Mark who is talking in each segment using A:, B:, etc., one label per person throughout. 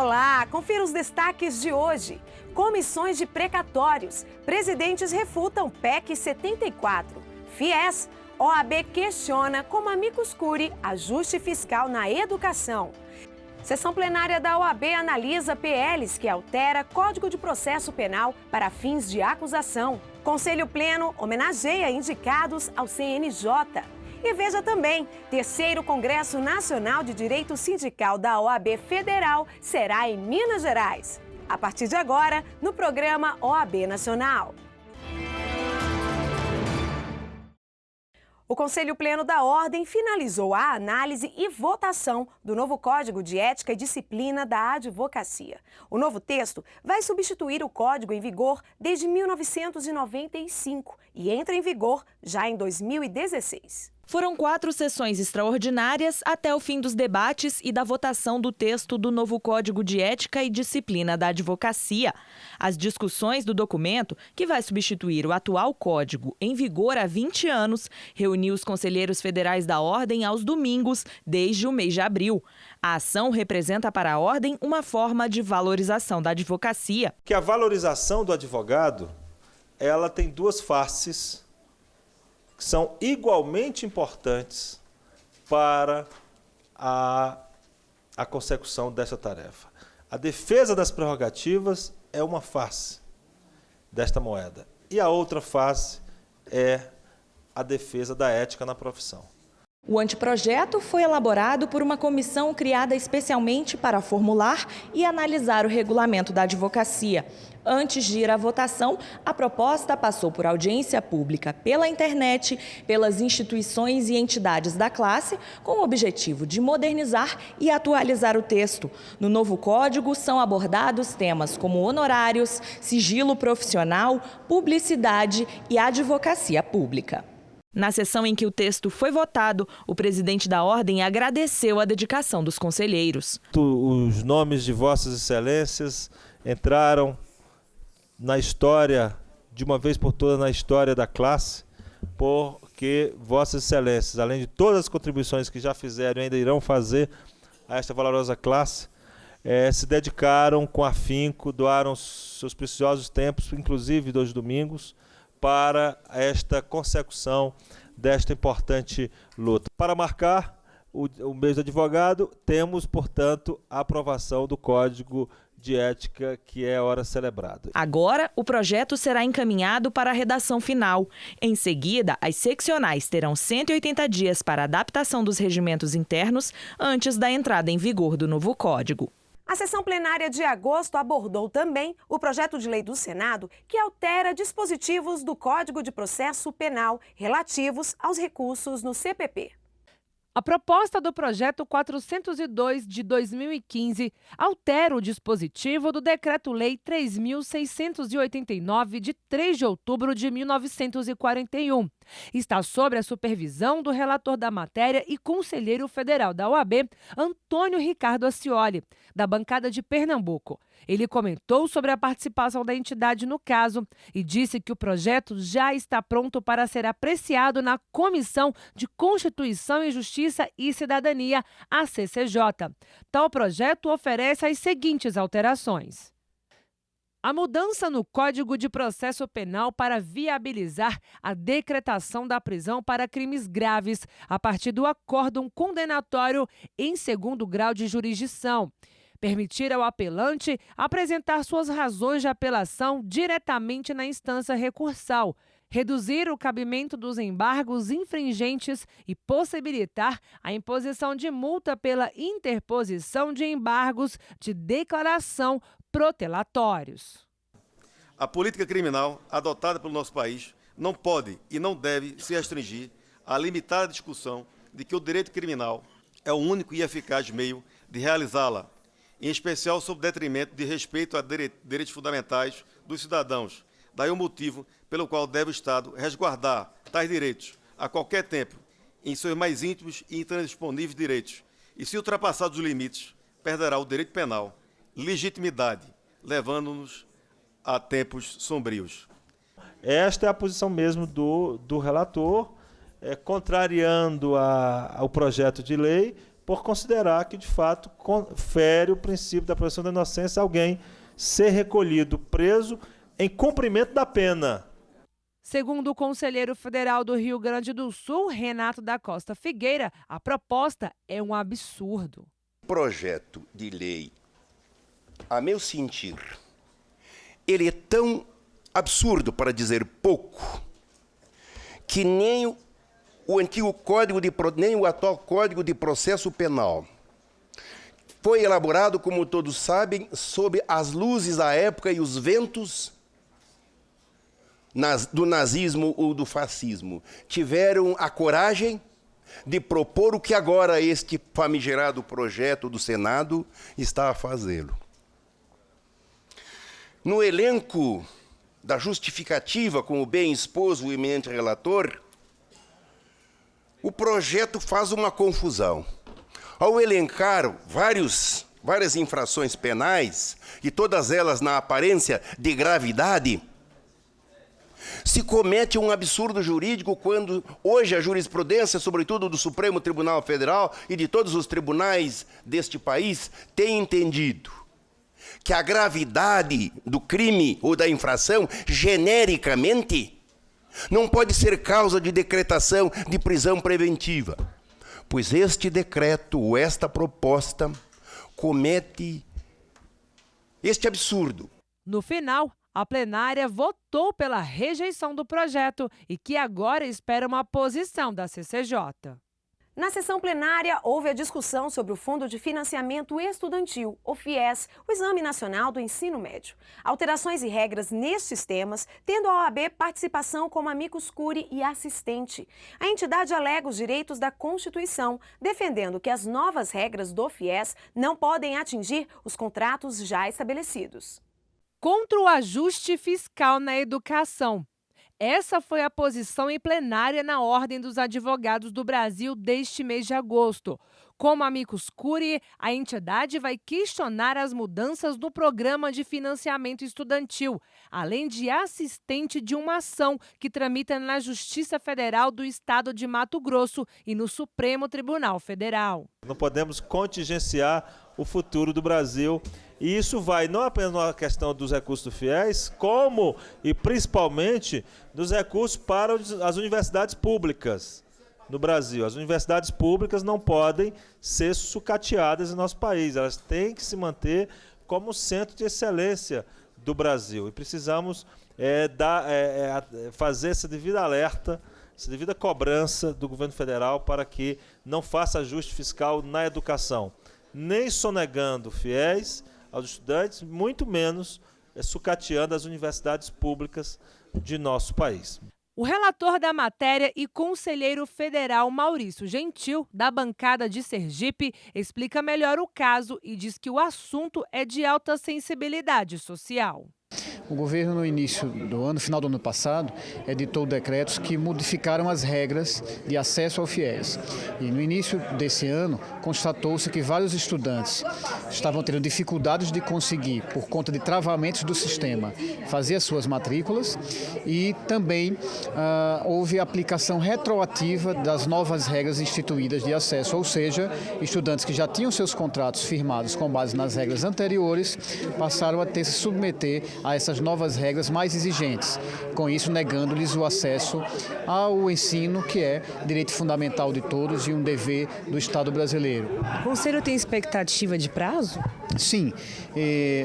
A: Olá, confira os destaques de hoje. Comissões de precatórios. Presidentes refutam PEC 74. FIES. OAB questiona como amicus curiae ajuste fiscal na educação. Sessão plenária da OAB analisa PLs que altera Código de Processo Penal para fins de acusação. Conselho Pleno homenageia indicados ao CNJ. E veja também, terceiro Congresso Nacional de Direito Sindical da OAB Federal será em Minas Gerais. A partir de agora, no programa OAB Nacional. O Conselho Pleno da Ordem finalizou a análise e votação do novo Código de Ética e Disciplina da Advocacia. O novo texto vai substituir o código em vigor desde 1995 e entra em vigor já em 2016.
B: Foram 4 sessões extraordinárias até o fim dos debates e da votação do texto do novo Código de Ética e Disciplina da Advocacia. As discussões do documento, que vai substituir o atual código em vigor há 20 anos, reuniu os conselheiros federais da Ordem aos domingos desde o mês de abril. A ação representa para a Ordem uma forma de valorização da advocacia.
C: Que a valorização do advogado, ela tem 2 faces que são igualmente importantes para a consecução dessa tarefa. A defesa das prerrogativas é uma face desta moeda. E a outra face é a defesa da ética na profissão.
B: O anteprojeto foi elaborado por uma comissão criada especialmente para formular e analisar o regulamento da advocacia. Antes de ir à votação, a proposta passou por audiência pública pela internet, pelas instituições e entidades da classe, com o objetivo de modernizar e atualizar o texto. No novo código são abordados temas como honorários, sigilo profissional, publicidade e advocacia pública. Na sessão em que o texto foi votado, o presidente da Ordem agradeceu a dedicação dos conselheiros.
C: Os nomes de Vossas Excelências entraram na história, de uma vez por todas, na história da classe, porque Vossas Excelências, além de todas as contribuições que já fizeram e ainda irão fazer a esta valorosa classe, se dedicaram com afinco, doaram seus preciosos tempos, inclusive dos domingos, para esta consecução desta importante luta. Para marcar o mês do advogado, temos, portanto, a aprovação do Código de Ética, que é hora celebrado.
B: Agora, o projeto será encaminhado para a redação final. Em seguida, as seccionais terão 180 dias para a adaptação dos regimentos internos antes da entrada em vigor do novo Código.
A: A sessão plenária de agosto abordou também o projeto de lei do Senado que altera dispositivos do Código de Processo Penal relativos aos recursos no CPP.
D: A proposta do projeto 402 de 2015 altera o dispositivo do Decreto-Lei 3.689 de 3 de outubro de 1941. Está sob a supervisão do relator da matéria e conselheiro federal da OAB, Antônio Ricardo Ascioli, da bancada de Pernambuco. Ele comentou sobre a participação da entidade no caso e disse que o projeto já está pronto para ser apreciado na Comissão de Constituição e Justiça e Cidadania, a CCJ. Tal projeto oferece as seguintes alterações. A mudança no Código de Processo Penal para viabilizar a decretação da prisão para crimes graves a partir do acórdão condenatório em segundo grau de jurisdição. Permitir ao apelante apresentar suas razões de apelação diretamente na instância recursal, reduzir o cabimento dos embargos infringentes e possibilitar a imposição de multa pela interposição de embargos de declaração protelatórios.
E: A política criminal adotada pelo nosso país não pode e não deve se restringir à limitada discussão de que o direito criminal é o único e eficaz meio de realizá-la, em especial sob detrimento de respeito a direitos fundamentais dos cidadãos. Daí o motivo pelo qual deve o Estado resguardar tais direitos a qualquer tempo, em seus mais íntimos e intransponíveis direitos. E se ultrapassados os limites, perderá o direito penal legitimidade, levando-nos a tempos sombrios.
C: Esta é a posição mesmo do relator, contrariando o projeto de lei, por considerar que, de fato, fere o princípio da presunção da inocência alguém ser recolhido, preso, em cumprimento da pena.
D: Segundo o conselheiro federal do Rio Grande do Sul, Renato da Costa Figueira, a proposta é um absurdo.
F: Projeto de lei, a meu sentir, ele é tão absurdo, para dizer pouco, que nem nem o atual Código de Processo Penal foi elaborado, como todos sabem, sob as luzes da época e os ventos do nazismo ou do fascismo. Tiveram a coragem de propor o que agora este famigerado projeto do Senado está a fazê-lo. No elenco da justificativa, como bem expôs o eminente relator, o projeto faz uma confusão. Ao elencar várias infrações penais, e todas elas na aparência de gravidade, se comete um absurdo jurídico quando hoje a jurisprudência, sobretudo do Supremo Tribunal Federal e de todos os tribunais deste país, tem entendido que a gravidade do crime ou da infração, genericamente, não pode ser causa de decretação de prisão preventiva, pois este decreto ou esta proposta comete este absurdo.
D: No final, a plenária votou pela rejeição do projeto e que agora espera uma posição da CCJ.
A: Na sessão plenária, houve a discussão sobre o Fundo de Financiamento Estudantil, o FIES, o Exame Nacional do Ensino Médio. Alterações e regras nestes temas, tendo a OAB participação como amicus curiae e assistente. A entidade alega os direitos da Constituição, defendendo que as novas regras do FIES não podem atingir os contratos já estabelecidos.
D: Contra o ajuste fiscal na educação. Essa foi a posição em plenária na Ordem dos Advogados do Brasil deste mês de agosto. Como amicus curiae, a entidade vai questionar as mudanças no programa de financiamento estudantil, além de assistente de uma ação que tramita na Justiça Federal do Estado de Mato Grosso e no Supremo Tribunal Federal.
C: Não podemos contingenciar o futuro do Brasil. E isso vai não apenas na questão dos recursos do FIES, como e principalmente dos recursos para as universidades públicas no Brasil. As universidades públicas não podem ser sucateadas em nosso país. Elas têm que se manter como centro de excelência do Brasil. E precisamos fazer essa devida alerta, essa devida cobrança do governo federal para que não faça ajuste fiscal na educação, nem sonegando FIES aos estudantes, muito menos sucateando as universidades públicas de nosso país.
D: O relator da matéria e conselheiro federal Maurício Gentil, da bancada de Sergipe, explica melhor o caso e diz que o assunto é de alta sensibilidade social.
G: O governo, no início do ano, final do ano passado, editou decretos que modificaram as regras de acesso ao FIES. E no início desse ano, constatou-se que vários estudantes estavam tendo dificuldades de conseguir, por conta de travamentos do sistema, fazer as suas matrículas e também houve aplicação retroativa das novas regras instituídas de acesso, ou seja, estudantes que já tinham seus contratos firmados com base nas regras anteriores passaram a ter que se submeter a essas novas regras mais exigentes, com isso negando-lhes o acesso ao ensino, que é direito fundamental de todos e um dever do Estado brasileiro.
H: O Conselho tem expectativa de prazo?
G: Sim,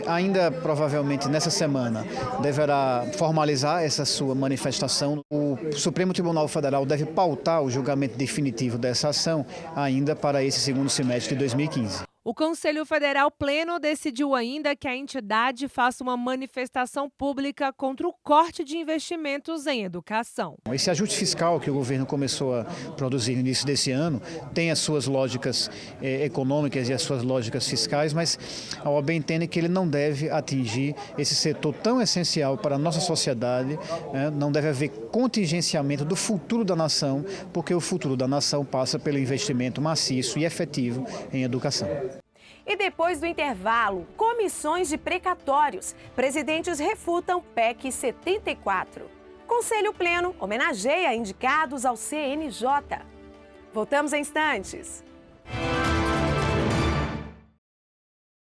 G: ainda provavelmente nessa semana deverá formalizar essa sua manifestação. O Supremo Tribunal Federal deve pautar o julgamento definitivo dessa ação ainda para esse segundo semestre de 2015.
D: O Conselho Federal Pleno decidiu ainda que a entidade faça uma manifestação pública contra o corte de investimentos em educação.
G: Esse ajuste fiscal que o governo começou a produzir no início desse ano tem as suas lógicas econômicas e as suas lógicas fiscais, mas a OAB entende que ele não deve atingir esse setor tão essencial para a nossa sociedade, não deve haver contingenciamento do futuro da nação, porque o futuro da nação passa pelo investimento maciço e efetivo em educação.
A: E depois do intervalo, comissões de precatórios. Presidentes refutam PEC 74. Conselho Pleno homenageia indicados ao CNJ. Voltamos em instantes.